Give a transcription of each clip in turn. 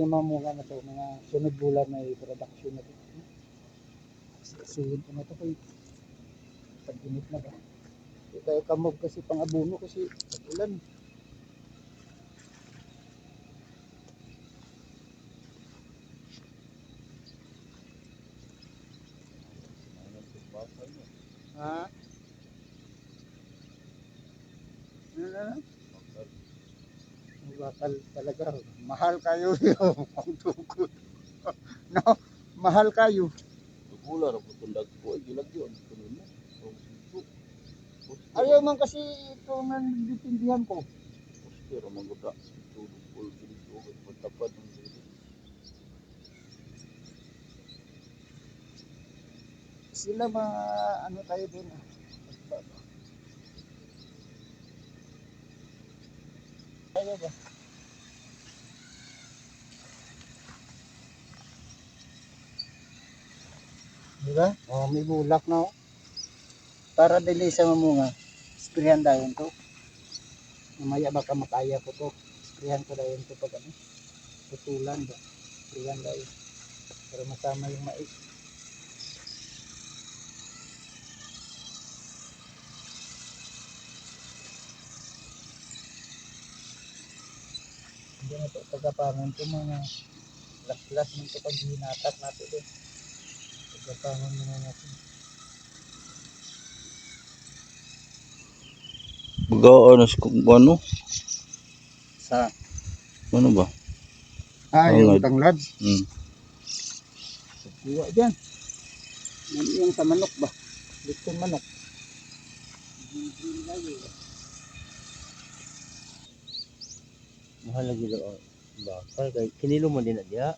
Yung mga mukha na to, mga sunod bulan na production na to. Susunod ko na to kay pag-init na ba. Kaya kamog kasi pang abono kasi ulan. Ha? Bakal talaga. Mahal kayo yung pagtukod. No? Mahal kayo. Tugular ako tundag ko ay gilagyo ang kunin mo. Ayaw man kasi ito na nagbitindihan ko. Pero maguda tulog ko dito at matapad ng dito. Sila mga ano tayo doon. Ayaw ba? Diba? Oh, may bulak na oh. Para dili sa mamunga. Sprayan dayon to. Mamaya baka makaya ko to. Sprayan ko dayon to pag ano. Putulan ba. Sprayan dayon. Para masama yung mais. Hindi na to pagkapangon to mga las-las mo to pag hinatak natin doon. Pagkapangon muna natin. Bagaan kung ano? Sa? Ano ba? Yung tanglad. Iwa dyan. Yung sa manok ba? Litong manok. Mahal lagi daw bakal kay kinilo mo din na diha.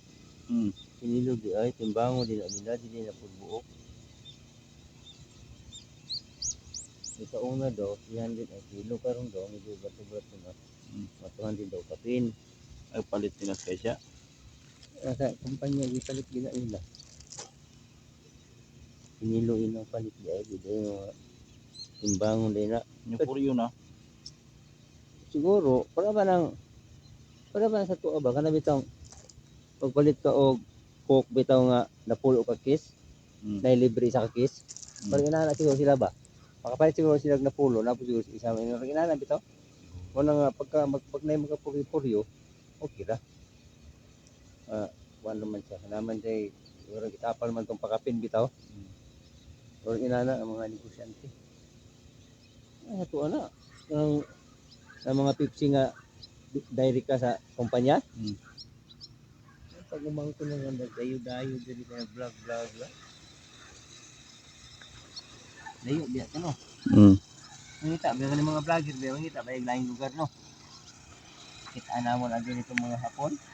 Kinilo di ay timbango din nila di na pudbuok. Ito una daw 300 ang kilo karon daw medyo bato-bato na. Matuhan din daw kapin. Ay palit din kay siya. Sa kumpanya ipalit gina nila. Kinilo ino palit di ay di timbango din na. Yung puryo na. Siguro para ba sa tuwa ba kana bitong pagpalit ka og coke bitaw nga napulo ka kiss na libre sa kiss parang inana siguro sila ba makapalit siguro sila na pulo na siguro isa mo inana bitaw mo nga pagka magpagnay mga puryo okay ra kuan naman siya naman day siguro gitapal man tong pakapin bitaw or inana ang mga negosyante tuwa na ang mga Pepsi nga direct ka sa kumpanya pag umang ko nang dayo-dayo diri na vlog lang. Dayo biya to no. Mangita biya mga vlogger biya mangita ba yung lain lugar no. Kita na mo na dito mga hapon.